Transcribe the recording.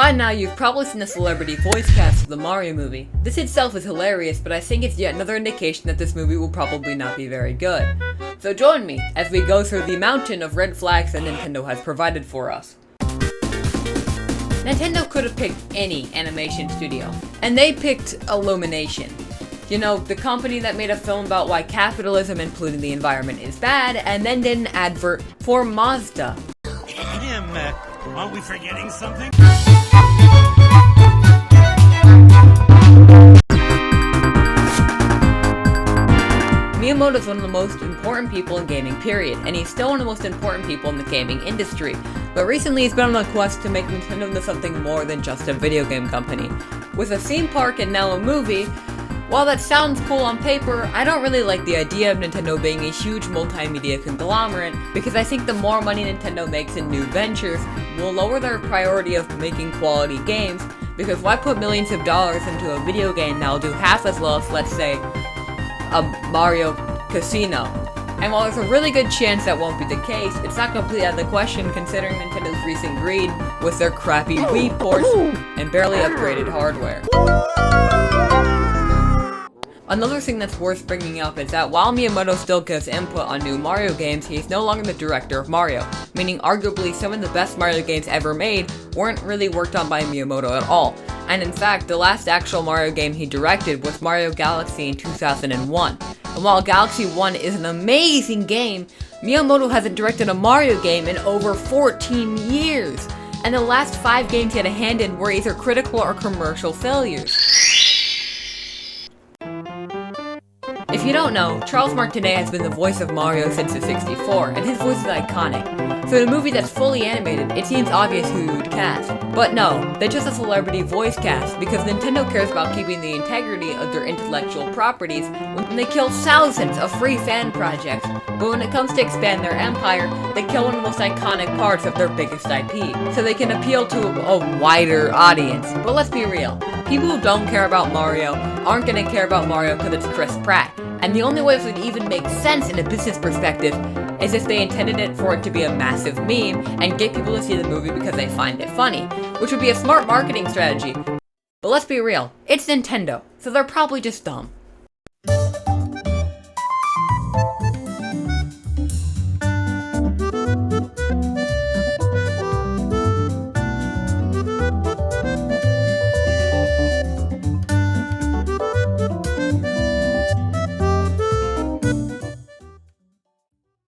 By now, you've probably seen the celebrity voice cast of the Mario movie. This itself is hilarious, but I think it's yet another indication that this movie will probably not be very good. So join me as we go through the mountain of red flags that Nintendo has provided for us. Nintendo could have picked any animation studio, and they picked Illumination. You know, the company that made a film about why capitalism and polluting the environment is bad, and then did an advert for Mazda. Aren't we forgetting something? Miyamoto is one of the most important people in gaming, period, and he's still one of the most important people in the gaming industry. But recently he's been on a quest to make Nintendo into something more than just a video game company. With a theme park and now a movie, while that sounds cool on paper, I don't really like the idea of Nintendo being a huge multimedia conglomerate, because I think the more money Nintendo makes in new ventures will lower their priority of making quality games, because why put millions of dollars into a video game that'll do half as well as, let's say, a Mario Casino? And while there's a really good chance that won't be the case, it's not completely out of the question considering Nintendo's recent greed with their crappy Wii ports and barely upgraded hardware. Another thing that's worth bringing up is that while Miyamoto still gives input on new Mario games, he is no longer the director of Mario, meaning arguably some of the best Mario games ever made weren't really worked on by Miyamoto at all. And in fact, the last actual Mario game he directed was Mario Galaxy in 2001. And while Galaxy 1 is an amazing game, Miyamoto hasn't directed a Mario game in over 14 years. And the last 5 games he had a hand in were either critical or commercial failures. If you don't know, Charles Martinet has been the voice of Mario since the 64, and his voice is iconic. So in a movie that's fully animated, it seems obvious who you would cast. But no, they're just a celebrity voice cast, because Nintendo cares about keeping the integrity of their intellectual properties when they kill thousands of free fan projects. But when it comes to expand their empire, they kill one of the most iconic parts of their biggest IP, so they can appeal to a wider audience. But let's be real, people who don't care about Mario aren't gonna care about Mario because it's Chris Pratt. And the only way this would even make sense in a business perspective is if they intended it for it to be a massive meme and get people to see the movie because they find it funny, which would be a smart marketing strategy. But let's be real, it's Nintendo, so they're probably just dumb.